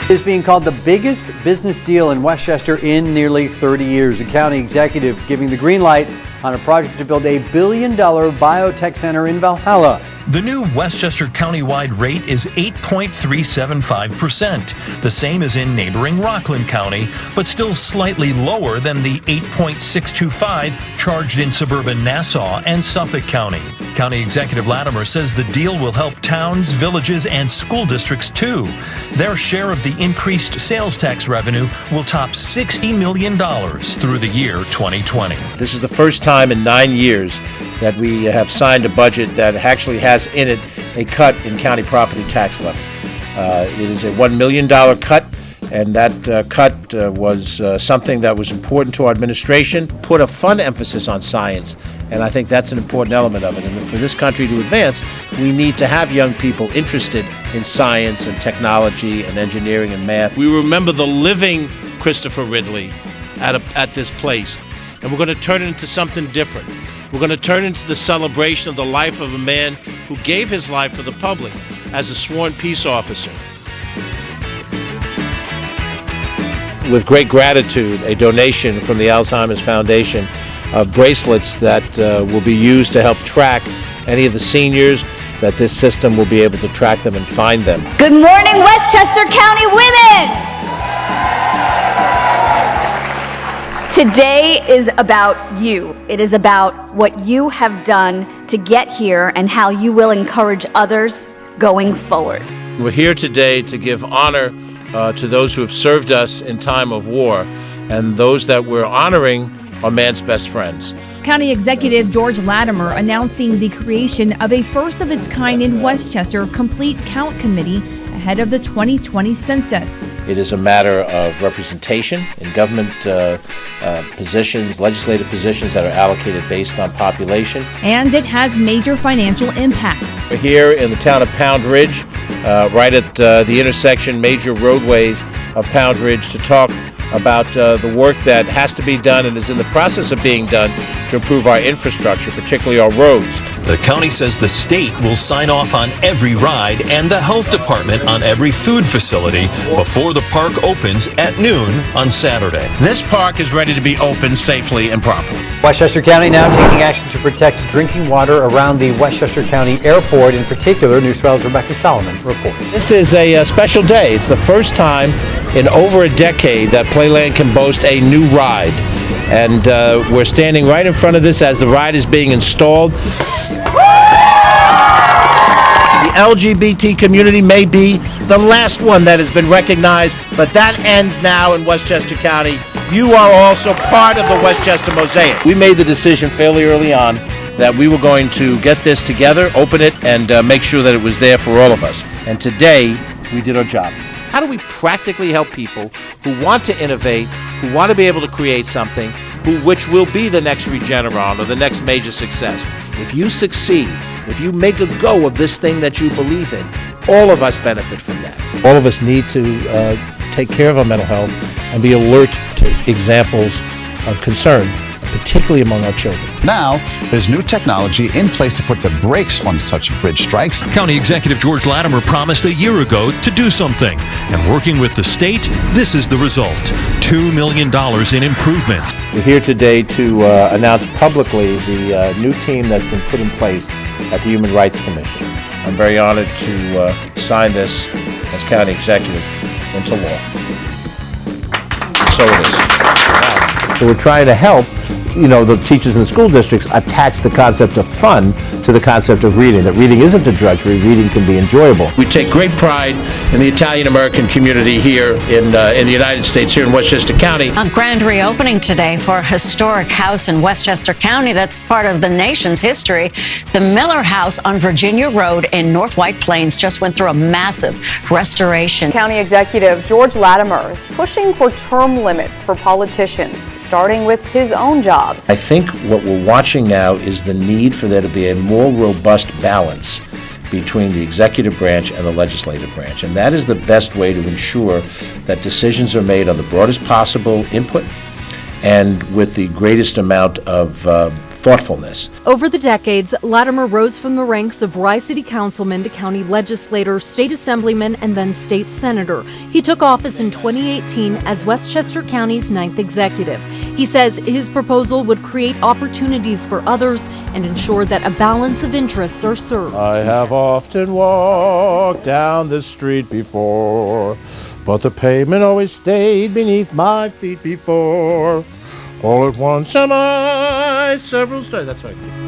Is being called the biggest business deal in Westchester in nearly 30 years. The county executive giving the green light on a project to build a $1 billion biotech center in Valhalla. The new Westchester County-wide rate is 8.375%, the same as in neighboring Rockland County, but still slightly lower than the 8.625 charged in suburban Nassau and Suffolk County. County Executive Latimer says the deal will help towns, villages, and school districts too. Their share of the increased sales tax revenue will top $60 million through the year 2020. This is the first time in 9 years that we have signed a budget that actually has in it a cut in county property tax levy. It is a $1 million cut, and that cut was something that was important to our administration, put a fun emphasis on science, and I think that's an important element of it. And for this country to advance, we need to have young people interested in science and technology and engineering and math. We remember the living Christopher Ridley at this place, and we're going to turn it into something different. We're going to turn it into the celebration of the life of a man who gave his life for the public as a sworn peace officer. With great gratitude, a donation from the Alzheimer's Foundation of bracelets that will be used to help track any of the seniors, that this system will be able to track them and find them. Good morning, Westchester County women! Today is about you. It is about what you have done to get here and how you will encourage others going forward. We're here today to give honor to those who have served us in time of war, and those that we're honoring are man's best friends. County Executive George Latimer announcing the creation of a first-of-its-kind in Westchester complete count committee ahead of the 2020 census. It is a matter of representation in government positions, legislative positions that are allocated based on population. And it has major financial impacts. We're here in the town of Pound Ridge, right at the intersection, major roadways of Pound Ridge, to talk about the work that has to be done and is in the process of being done to improve our infrastructure, particularly our roads. The county says the state will sign off on every ride and the health department on every food facility before the park opens at noon on Saturday. This park is ready to be opened safely and properly. Westchester County now taking action to protect drinking water around the Westchester County Airport. In particular, News 12's Rebecca Solomon reports. This is a special day. It's the first time in over a decade that Playland can boast a new ride. And we're standing right in front of this as the ride is being installed. The LGBT community may be the last one that has been recognized, but that ends now in Westchester County. You are also part of the Westchester mosaic. We made the decision fairly early on that we were going to get this together, open it, and make sure that it was there for all of us. And today, we did our job. How do we practically help people who want to innovate, who want to be able to create something, which will be the next Regeneron or the next major success? If you succeed, if you make a go of this thing that you believe in, all of us benefit from that. All of us need to take care of our mental health and be alert to examples of concern, particularly among our children. Now, there's new technology in place to put the brakes on such bridge strikes. County Executive George Latimer promised a year ago to do something, and working with the state, this is the result: $2 million in improvements. We're here today to announce publicly the new team that's been put in place at the Human Rights Commission. I'm very honored to sign this as county executive into law. So it is. So we're trying to help, the teachers in the school districts attach the concept of fun to the concept of reading, that reading isn't a drudgery, reading can be enjoyable. We take great pride in the Italian-American community here in the United States, here in Westchester County. A grand reopening today for a historic house in Westchester County that's part of the nation's history. The Miller House on Virginia Road in North White Plains just went through a massive restoration. County Executive George Latimer is pushing for term limits for politicians, starting with his own job. I think what we're watching now is the need for there to be a more robust balance between the executive branch and the legislative branch. And that is the best way to ensure that decisions are made on the broadest possible input and with the greatest amount of thoughtfulness. Over the decades, Latimer rose from the ranks of Rye City Councilman to county legislator, state assemblyman, and then state senator. He took office in 2018 as Westchester County's 9th executive. He says his proposal would create opportunities for others and ensure that a balance of interests are served. I have often walked down this street before, but the pavement always stayed beneath my feet before. All at once am I several steps. That's right.